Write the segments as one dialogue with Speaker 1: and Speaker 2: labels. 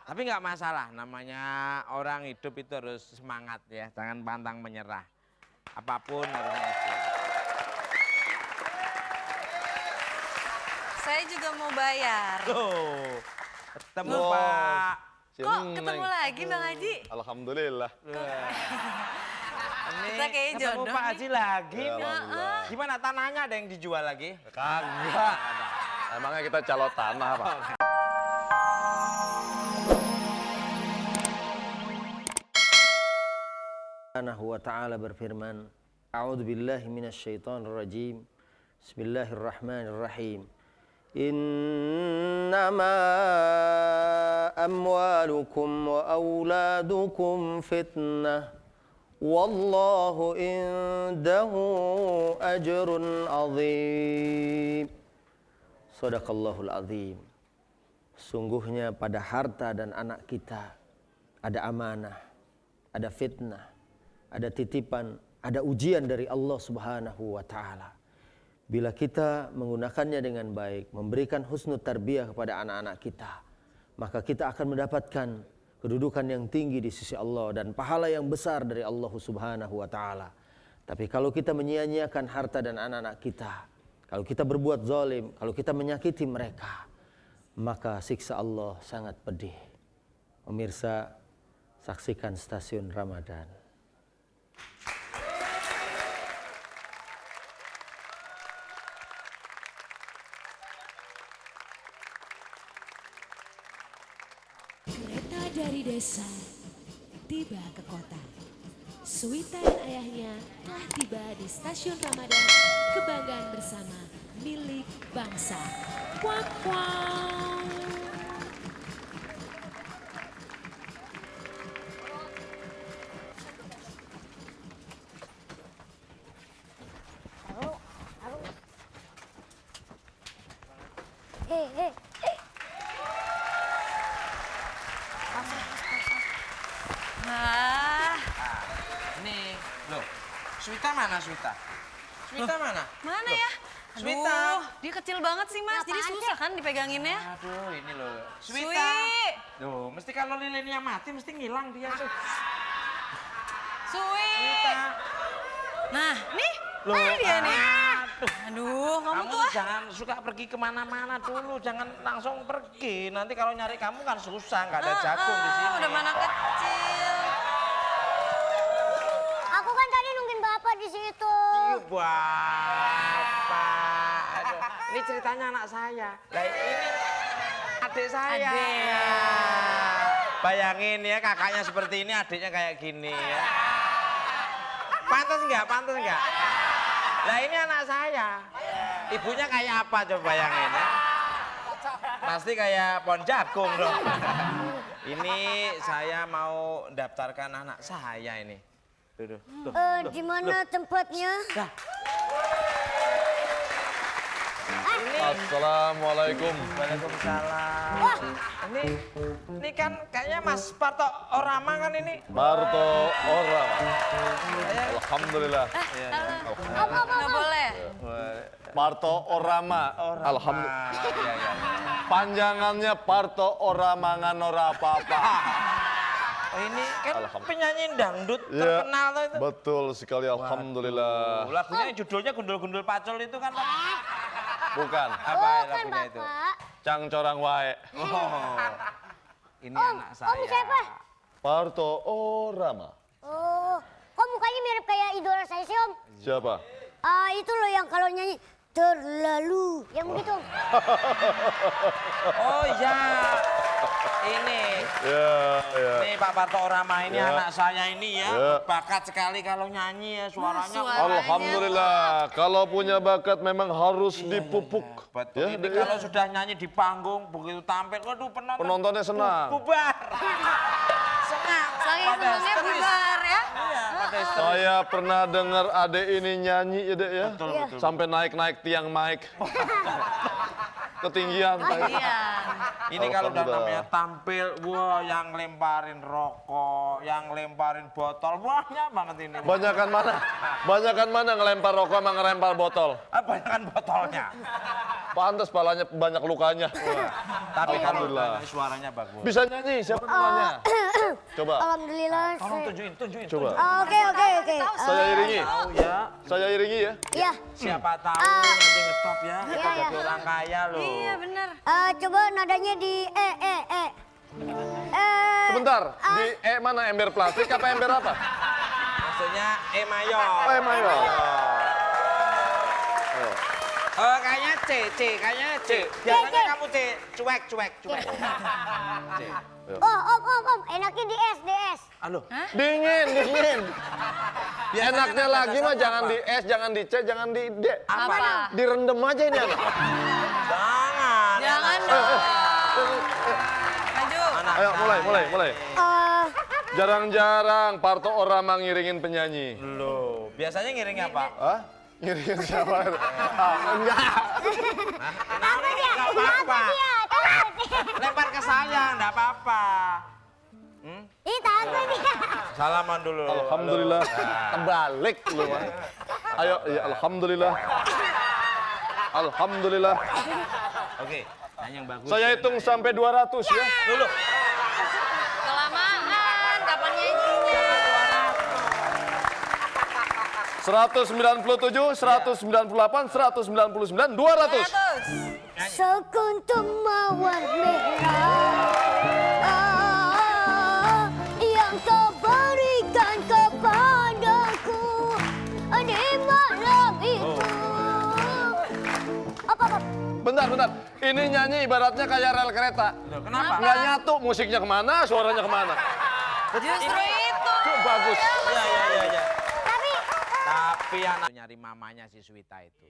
Speaker 1: Tapi nggak masalah, namanya orang hidup itu harus semangat ya, jangan pantang menyerah. Apapun harusnya itu.
Speaker 2: Saya juga mau bayar.
Speaker 1: Tuh, ketemu
Speaker 3: Loh.
Speaker 1: Pak.
Speaker 2: Kok ketemu lagi Bang Haji?
Speaker 3: Alhamdulillah.
Speaker 1: Ini
Speaker 2: Kita kayaknya
Speaker 1: ketemu
Speaker 2: jodoh
Speaker 1: Pak
Speaker 2: nih.
Speaker 1: Haji lagi.
Speaker 3: Ya,
Speaker 1: nih.
Speaker 3: alhamdulillah.
Speaker 1: Gimana tanahnya ada yang dijual lagi?
Speaker 3: Kagak. Emangnya kita calon tanah apa?
Speaker 4: Subhanahu wa ta'ala berfirman, A'udzu billahi minasyaitonir rajim. Bismillahirrahmanirrahim. Innama amwalukum wa auladukum fitnah. Wallahu indahu ajrun azim. Shadaqallahul azim. Sungguhnya pada harta dan anak kita ada amanah, ada fitnah, ada titipan, ada ujian dari Allah Subhanahu wa ta'ala. Bila kita menggunakannya dengan baik, memberikan husnul tarbiyah kepada anak-anak kita, maka kita akan mendapatkan kedudukan yang tinggi di sisi Allah dan pahala yang besar dari Allah Subhanahu wa ta'ala. Tapi kalau kita menyia-nyiakan harta dan anak-anak kita, kalau kita berbuat zalim, kalau kita menyakiti mereka, maka siksa Allah sangat pedih. Pemirsa, saksikan Stasiun Ramadan.
Speaker 5: Kereta dari desa tiba ke kota. Suwita dan ayahnya telah tiba di Stasiun Ramadan, kebanggaan bersama milik bangsa. Kuak kuak.
Speaker 2: Nah,
Speaker 1: Ini, loh, Swita mana Swita? Swita mana?
Speaker 2: mana ya?
Speaker 1: Swita.
Speaker 2: Aduh, dia kecil banget sih Mas, jadi susah kan dipeganginnya.
Speaker 1: Aduh, ini loh.
Speaker 2: Swi.
Speaker 1: Swita. Duh, mesti kalau lilinnya mati mesti ngilang dia tuh.
Speaker 2: Sui.
Speaker 1: Swita.
Speaker 2: Nah, nih,
Speaker 1: Loh,
Speaker 2: mana dia nih?
Speaker 1: aduh.
Speaker 2: Aduh, kamu
Speaker 1: Kamu
Speaker 2: tuh ah.
Speaker 1: jangan suka pergi kemana-mana dulu, jangan langsung pergi. Nanti kalau nyari kamu kan susah, nggak ada jagung di sini.
Speaker 2: Udah mana kecil.
Speaker 6: Aku kan tadi nungguin bapak di situ.
Speaker 1: Iya, Bapak. Aduh, ini ceritanya anak saya. Lah ini adik saya.
Speaker 2: Adik.
Speaker 1: Ya. Bayangin ya kakaknya seperti ini, adiknya kayak gini ya. Pantas nggak? Pantas nggak? Lah ini anak saya. Ibunya kayak apa coba bayangin ya. Pasti kayak pohon jagung dong. Ini saya mau daftarkan anak saya ini. Tuh.
Speaker 6: Di mana tempatnya?
Speaker 3: Assalamualaikum.
Speaker 1: Waalaikumsalam. Ini kan kayaknya Mas Parto Orama kan ini.
Speaker 3: Parto Orang. Alhamdulillah.
Speaker 2: Nggak boleh.
Speaker 3: Parto Orama. Alhamdulillah.
Speaker 1: Iya.
Speaker 3: Panjangannya Parto Orama nganora apa-apa.
Speaker 1: Oh, ini kan
Speaker 3: Alhamdulillah.
Speaker 1: penyanyi dangdut
Speaker 3: Ya,
Speaker 1: terkenal tuh itu.
Speaker 3: betul sekali. Alhamdulillah.
Speaker 1: Lagunya judulnya Gundul-Gundul Pacul itu kan.
Speaker 3: Bukan.
Speaker 1: Apa
Speaker 6: Bukan
Speaker 1: lagunya itu?
Speaker 6: bapak.
Speaker 3: Cang corang wae.
Speaker 1: Oh. Ini anak saya.
Speaker 6: Om siapa?
Speaker 3: Parto Orama.
Speaker 6: Oh, kok mukanya mirip kayak idola saya sih om?
Speaker 3: Siapa?
Speaker 6: Itu loh yang kalau nyanyi terlalu, yang begitu.
Speaker 1: Oh iya. Ini.
Speaker 3: Ya.
Speaker 1: Ini Pak Parto Orama ini
Speaker 3: Ya.
Speaker 1: anak saya ini ya.
Speaker 3: Ya.
Speaker 1: Bakat sekali kalau nyanyi ya suaranya.
Speaker 2: suara-
Speaker 3: Alhamdulillah. Kalau punya bakat memang harus dipupuk.
Speaker 1: Betul. Ini
Speaker 3: Dek,
Speaker 1: kalau sudah nyanyi di panggung begitu tampil, waduh
Speaker 3: penontonnya senang.
Speaker 1: bubar. Senang.
Speaker 2: Saking
Speaker 1: Pada
Speaker 2: senangnya
Speaker 1: histeris.
Speaker 2: bubar ya.
Speaker 1: Iya, pada histeris.
Speaker 3: Saya pernah dengar adek ini nyanyi ya dek ya.
Speaker 1: Betul.
Speaker 3: Sampai naik-naik tiang mic. ketinggian.
Speaker 2: Iya.
Speaker 1: Ini kalau udah
Speaker 3: Alhamdulillah.
Speaker 1: namanya tampil, wah yang lemparin rokok, yang lemparin botol, banyak banget ini.
Speaker 3: Banyakan mana? Banyakan mana ngelempar rokok sama ngelempar botol?
Speaker 1: Banyakan botolnya.
Speaker 3: Pantes palanya banyak lukanya.
Speaker 1: Tapi kalau
Speaker 3: Alhamdulillah.
Speaker 1: suaranya bagus.
Speaker 3: Bisa nyanyi, siapa namanya? Coba,
Speaker 6: Alhamdulillah.
Speaker 1: Tolong tunjukin.
Speaker 3: coba.
Speaker 6: Oke.
Speaker 3: Saya iringi.
Speaker 1: Tahu ya,
Speaker 3: Saya iringi ya.
Speaker 6: Iya.
Speaker 1: siapa tahu nanti ngetop ya. Kita
Speaker 6: Iya,
Speaker 1: jadi
Speaker 6: iya.
Speaker 1: orang kaya loh.
Speaker 2: Iya bener.
Speaker 6: Coba nadanya di
Speaker 3: Sebentar, di mana ember plastik apa ember apa?
Speaker 1: Maksudnya E mayor.
Speaker 3: Oh, E mayor.
Speaker 1: Oh, kayaknya C, kayaknya C. Biasanya kamu C, cuek. C.
Speaker 6: Om, enaknya di S.
Speaker 1: Aduh,
Speaker 3: Dingin. Enaknya
Speaker 1: kan
Speaker 3: lagi
Speaker 1: ada
Speaker 3: mah
Speaker 1: dasar
Speaker 3: jangan
Speaker 1: apa?
Speaker 3: di S, jangan di C, jangan di D.
Speaker 2: Apa?
Speaker 3: Direndam aja ini anak.
Speaker 1: jangan.
Speaker 2: Jangan dong. Maju.
Speaker 3: Ayo mulai. Jarang-jarang Parto orang ngiringin penyanyi.
Speaker 1: Loh, biasanya ngiring apa?
Speaker 3: Hah? Ngiringin siapa? Enggak.
Speaker 1: Kenapa dia? Enggak apa-apa. Lempar ke saya, enggak apa-apa.
Speaker 6: Ih, takut dia.
Speaker 1: Salaman dulu.
Speaker 3: Alhamdulillah. Terbalik lu. Ayo, ya alhamdulillah. Alhamdulillah.
Speaker 1: Oke, nyanyi yang bagus.
Speaker 3: Saya hitung sampai 200 ya.
Speaker 1: Dulu.
Speaker 2: Kelamaan. Kapan nyanyinya?
Speaker 3: 197, 198, 199, 200.
Speaker 2: 100.
Speaker 6: Sekuntum mawar merah yang kau berikan kepadaku di malam itu. Apa?
Speaker 3: Bentar. Ini nyanyi ibaratnya kayak rel kereta.
Speaker 1: Loh, kenapa?
Speaker 3: Nggak nyatu, musiknya kemana, suaranya kemana.
Speaker 2: Justru itu.
Speaker 3: Bagus.
Speaker 1: Iya. Tapi anak nyari mamanya si Swita itu.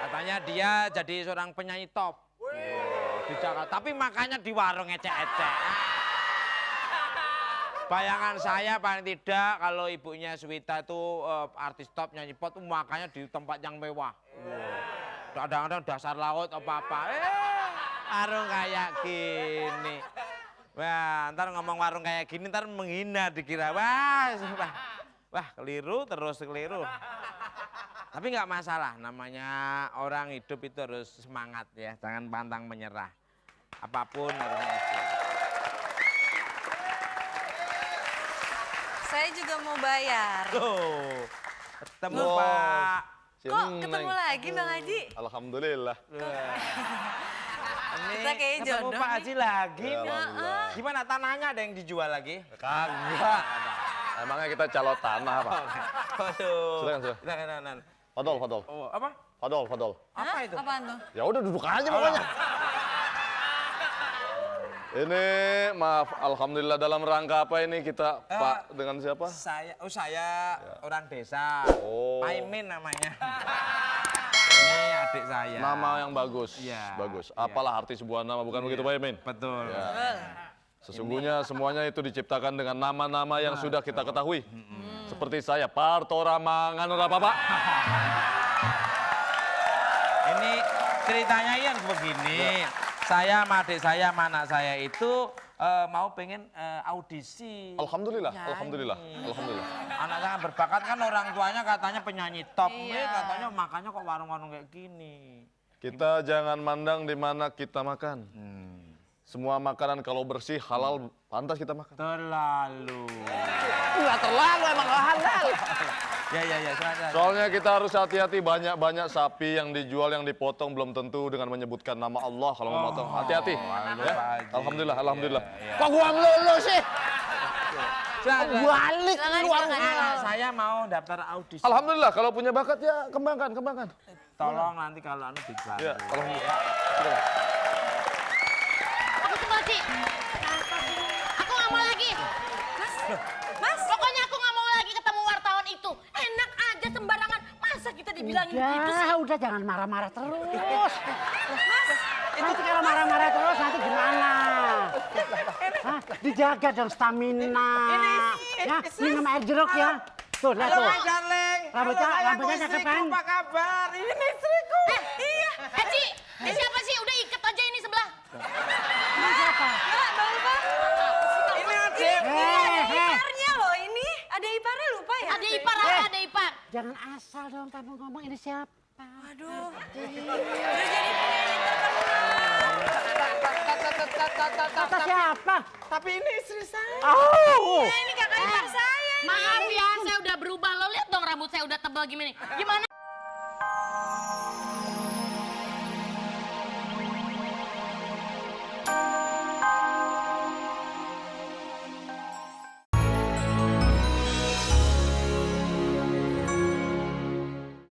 Speaker 1: Katanya dia jadi seorang penyanyi top. Di Jakarta. Tapi makanya di warung ecek-ecek. Bayangan saya paling tidak kalau ibunya Swita itu artis top nyanyi pop makanya di tempat yang mewah. Kadang-kadang dasar laut apa-apa. Warung kayak gini. Wah, ntar ngomong warung kayak gini ntar menghina dikira. Wah, keliru. Tapi nggak masalah, namanya orang hidup itu harus semangat ya, jangan pantang menyerah. Apapun harusnya itu.
Speaker 2: Saya juga mau bayar.
Speaker 1: Tuh, ketemu
Speaker 3: Wow.
Speaker 1: Pak.
Speaker 2: Kok ketemu lagi Bang Haji?
Speaker 3: Alhamdulillah.
Speaker 1: Ini
Speaker 2: Kita kayaknya
Speaker 1: ketemu
Speaker 2: jodoh
Speaker 1: Pak
Speaker 2: nih.
Speaker 1: Haji lagi.
Speaker 3: Ya,
Speaker 1: nih.
Speaker 3: alhamdulillah.
Speaker 1: Gimana tanahnya ada yang dijual lagi?
Speaker 3: Kagak. Emangnya kita calon tanah apa?
Speaker 1: Waduh.
Speaker 3: Silakan. Fadol.
Speaker 1: Oh, apa?
Speaker 3: Fadol.
Speaker 1: Apa itu?
Speaker 2: Apaan tuh?
Speaker 3: Ya udah duduk aja pokoknya. Ini maaf, alhamdulillah dalam rangka apa ini kita Pak dengan siapa?
Speaker 1: Saya orang desa.
Speaker 3: Oh.
Speaker 1: Paimin namanya. Ini adik saya.
Speaker 3: Nama yang bagus.
Speaker 1: Iya.
Speaker 3: Bagus.
Speaker 1: Iya.
Speaker 3: Apalah arti sebuah nama bukan begitu Pak Yamin?
Speaker 1: Betul.
Speaker 3: Sesungguhnya semuanya itu diciptakan dengan nama-nama yang sudah kita ketahui. Seperti saya, Parto Ramangan apa Pak?
Speaker 1: Ini ceritanya yang begini. Saya sama adik saya, sama anak saya itu mau pengen audisi.
Speaker 3: Alhamdulillah,
Speaker 1: nyanyi.
Speaker 3: alhamdulillah.
Speaker 1: Anak saya berbakat kan orang tuanya katanya penyanyi top.
Speaker 2: Iya.
Speaker 1: Katanya makanya kok warung-warung kayak gini.
Speaker 3: Kita jangan mandang di mana kita makan. Semua makanan kalau bersih, halal, pantas kita makan.
Speaker 1: Terlalu.
Speaker 3: Enggak terlalu, emang halal.
Speaker 1: Ya. Silakan.
Speaker 3: Soalnya kita harus hati-hati, banyak-banyak sapi yang dijual, yang dipotong belum tentu dengan menyebutkan nama Allah kalau mau potong. Hati-hati. Ya? Alhamdulillah. Kok gua ngelulu sih? Balik
Speaker 2: Silakan,
Speaker 3: warung.
Speaker 2: silakan.
Speaker 1: Anak saya mau daftar audisi.
Speaker 3: Alhamdulillah, kalau punya bakat ya kembangkan.
Speaker 1: Tolong nanti kalau anu dibantu.
Speaker 3: Ya, alhamdulillah. Silakan.
Speaker 7: Aku sebel, Ci. Aku nggak mau lagi. Mas, pokoknya aku nggak mau lagi ketemu wartawan itu. Enak aja sembarangan. Masa kita dibilangin gitu sih?
Speaker 8: Udah jangan marah-marah terus. Nanti kalau marah-marah terus nanti gimana? Hah? Dijaga dong stamina. Ya, minum air jeruk ya. Tuh, lihat tuh.
Speaker 1: Halo, darling.
Speaker 8: Rambutnya
Speaker 1: Halo, sayangku,
Speaker 8: cakep kan?
Speaker 1: istriku, apa kabar? Ini istriku.
Speaker 7: Iya, Ci. Ini siapa sih?
Speaker 8: Jangan asal dong kamu ngomong ini siapa?
Speaker 2: Aduh. Udah jadi penyanyi terkenal.
Speaker 8: Kata siapa?
Speaker 1: Tapi ini istri saya.
Speaker 8: Oh.
Speaker 2: Ini kakak ipar saya.
Speaker 7: Maaf ya, saya udah berubah. Lo lihat dong rambut saya udah tebal gimana. Gimana